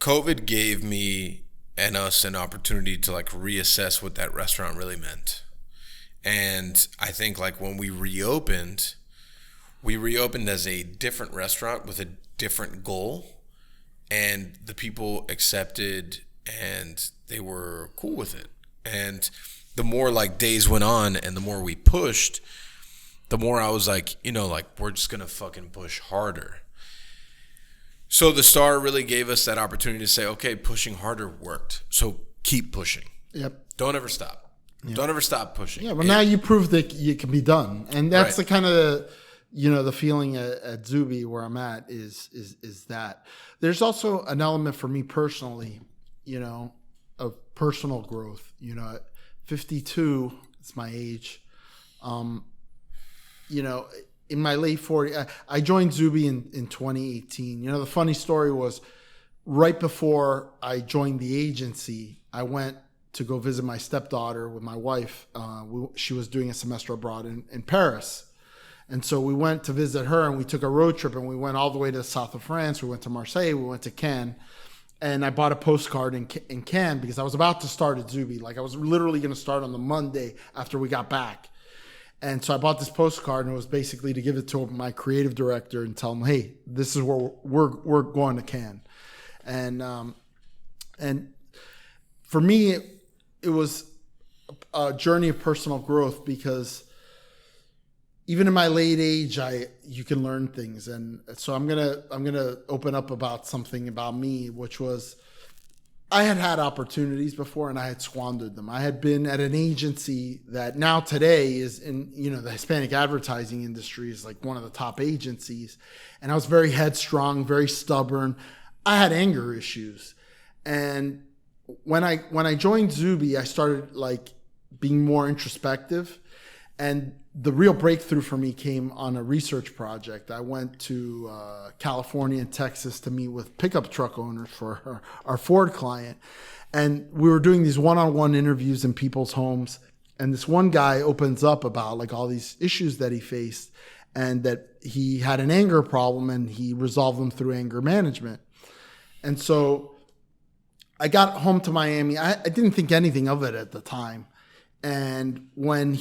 COVID gave me and us an opportunity to like reassess what that restaurant really meant. And I think like when we reopened as a different restaurant with a different goal, and the people accepted and they were cool with it. And the more like days went on and the more we pushed, the more I was like, like we're just going to fucking push harder. So the Star really gave us that opportunity to say, okay, pushing harder worked. So keep pushing. Yep. Don't ever stop. Yep. Don't ever stop pushing. Yeah, but now you proved that it can be done. And that's the kind of, the feeling at Zubi where I'm at is that. There's also an element for me personally, of personal growth. At 52, it's my age. In my late 40s, I joined Zubi in 2018. The funny story was right before I joined the agency, I went to go visit my stepdaughter with my wife. She was doing a semester abroad in Paris. And so we went to visit her and we took a road trip and we went all the way to the south of France. We went to Marseille, we went to Cannes. And I bought a postcard in Cannes because I was about to start at Zubi. Like I was literally going to start on the Monday after we got back. And so I bought this postcard and it was basically to give it to my creative director and tell him, hey, this is where we're going to Cannes. And for me, it was a journey of personal growth because even in my late age, you can learn things. And so I'm gonna open up about something about me, which was I had opportunities before and I had squandered them. I had been at an agency that now today is in, the Hispanic advertising industry is like one of the top agencies. And I was very headstrong, very stubborn. I had anger issues. And when I joined Zubi, I started like being more introspective. And the real breakthrough for me came on a research project. I went to California and Texas to meet with pickup truck owners for our Ford client. And we were doing these one-on-one interviews in people's homes. And this one guy opens up about like all these issues that he faced and that he had an anger problem and he resolved them through anger management. And so I got home to Miami. I didn't think anything of it at the time. And when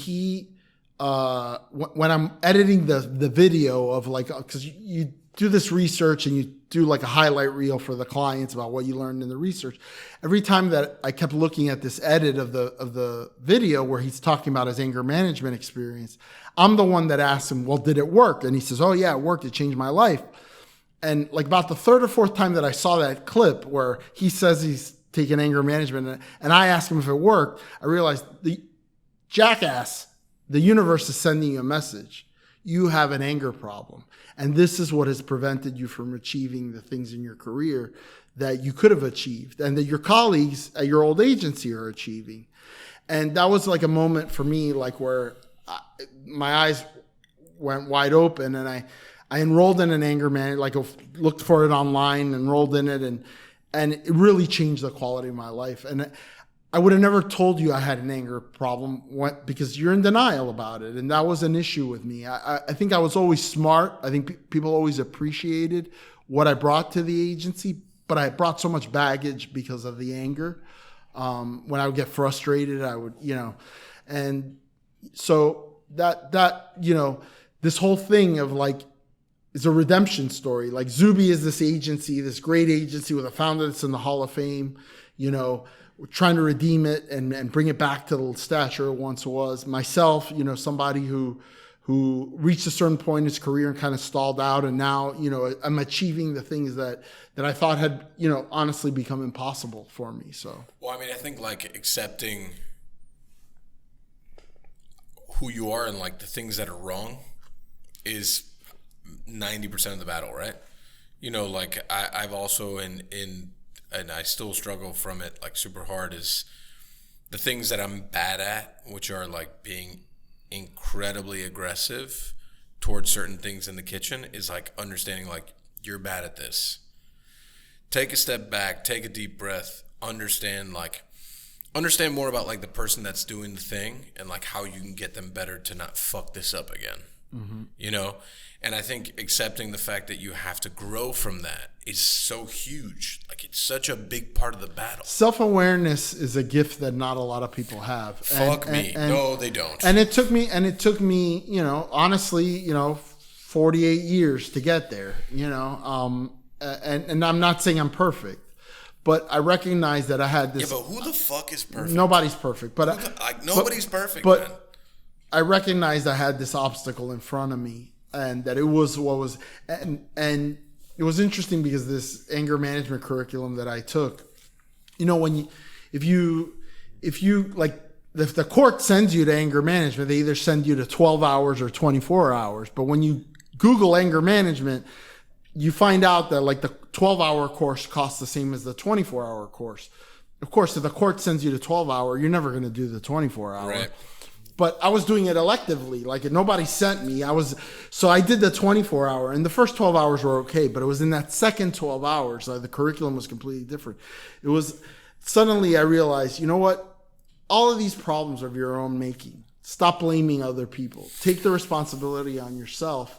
when I'm editing the video of like, because you do this research and you do like a highlight reel for the clients about what you learned in the research. Every time that I kept looking at this edit of the video where he's talking about his anger management experience, I'm the one that asks him, well, did it work? And he says, oh yeah, it worked. It changed my life. And like about the third or fourth time that I saw that clip where he says he's taken anger management and I asked him if it worked, I realized the Jackass, the universe is sending you a message. You have an anger problem. And this is what has prevented you from achieving the things in your career that you could have achieved and that your colleagues at your old agency are achieving. And that was like a moment for me, like where my eyes went wide open and I enrolled in an anger management, like looked for it online, enrolled in it, and it really changed the quality of my life. And I would have never told you I had an anger problem because you're in denial about it. And that was an issue with me. I think I was always smart. I think people always appreciated what I brought to the agency, but I brought so much baggage because of the anger. When I would get frustrated, I would, and so that this whole thing of like, it's a redemption story. Like Zubi is this agency, this great agency with a founder that's in the Hall of Fame, we're trying to redeem it and bring it back to the stature it once was. Myself, somebody who reached a certain point in his career and kind of stalled out. And now, I'm achieving the things that I thought had, honestly become impossible for me. So, well, I think like accepting who you are and like the things that are wrong is 90% of the battle, right? Like I've also and I still struggle from it like super hard is the things that I'm bad at, which are like being incredibly aggressive towards certain things in the kitchen, is like understanding like you're bad at this. Take a step back, take a deep breath, understand more about like the person that's doing the thing and like how you can get them better to not fuck this up again. you know? And I think accepting the fact that you have to grow from that is so huge. Like, it's such a big part of the battle. Self-awareness is a gift that not a lot of people have. Fuck me. No, they don't. And it took me, you know, honestly, you know, 48 years to get there, you know, and I'm not saying I'm perfect, but I recognize that I had this. Yeah, but who the fuck is perfect? Nobody's perfect, but nobody's perfect, but man. I recognized I had this obstacle in front of me, and that it was what was, and it was interesting because this anger management curriculum that I took, you know, if you like, if the court sends you to anger management, they either send you to 12 hours or 24 hours. But when you Google anger management, you find out that like the 12-hour course costs the same as the 24-hour course. Of course, if the court sends you to 12-hour, you're never going to do the 24-hour. Right. But I was doing it electively. Like, nobody sent me. So I did the 24-hour, and the first 12 hours were okay, but it was in that second 12 hours, the curriculum was completely different. It was, suddenly I realized, you know what? All of these problems are of your own making. Stop blaming other people. Take the responsibility on yourself.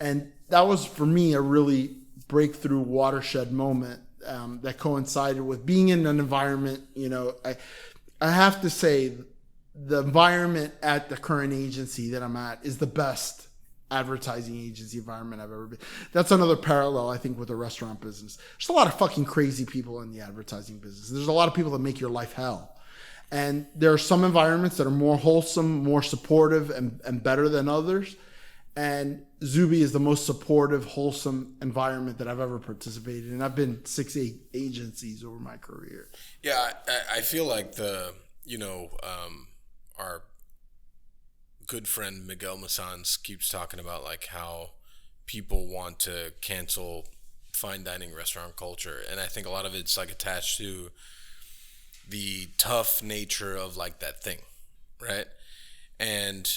And that was, for me, a really breakthrough watershed moment that coincided with being in an environment, you know, I have to say, the environment at the current agency that I'm at is the best advertising agency environment I've ever been. That's another parallel, I think, with the restaurant business. There's a lot of fucking crazy people in the advertising business. There's a lot of people that make your life hell. And there are some environments that are more wholesome, more supportive, and better than others. And Zubi is the most supportive, wholesome environment that I've ever participated in. I've been 6-8 agencies over my career. Yeah, I feel like our good friend Miguel Massans keeps talking about like how people want to cancel fine dining restaurant culture. And I think a lot of it's like attached to the tough nature of like that thing, right? And,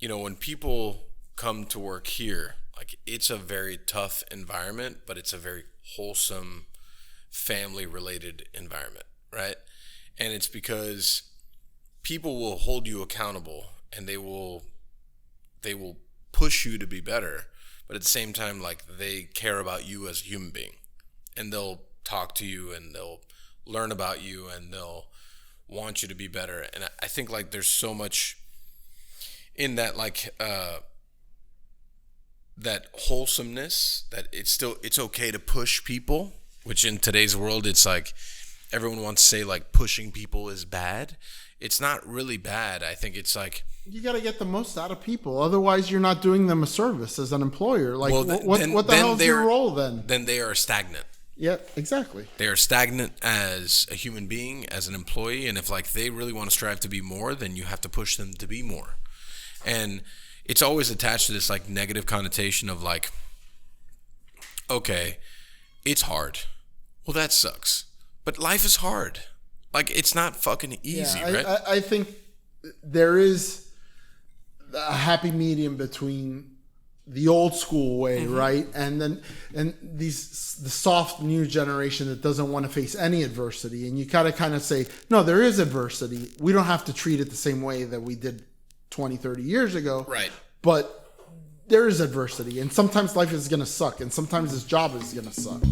you know, when people come to work here, like, it's a very tough environment, but it's a very wholesome, family related environment, right? And it's because people will hold you accountable, and they will push you to be better, but at the same time, like, they care about you as a human being, and they'll talk to you, and they'll learn about you, and they'll want you to be better. And I think like there's so much in that, like, that wholesomeness, that it's okay to push people, which in today's world, it's like everyone wants to say like pushing people is bad. It's not really bad. I think it's like, you got to get the most out of people. Otherwise, you're not doing them a service as an employer. Like, well, what the hell is your role then? Then they are stagnant. Yeah, exactly. They are stagnant as a human being, as an employee. And if like they really want to strive to be more, then you have to push them to be more. And it's always attached to this like negative connotation of like, okay, it's hard. Well, that sucks. But life is hard. Like, it's not fucking easy, right? I think there is a happy medium between the old school way, right? And the soft new generation that doesn't want to face any adversity. And you gotta kind of say, no, there is adversity. We don't have to treat it the same way that we did 20, 30 years ago. Right. But there is adversity. And sometimes life is going to suck. And sometimes this job is going to suck.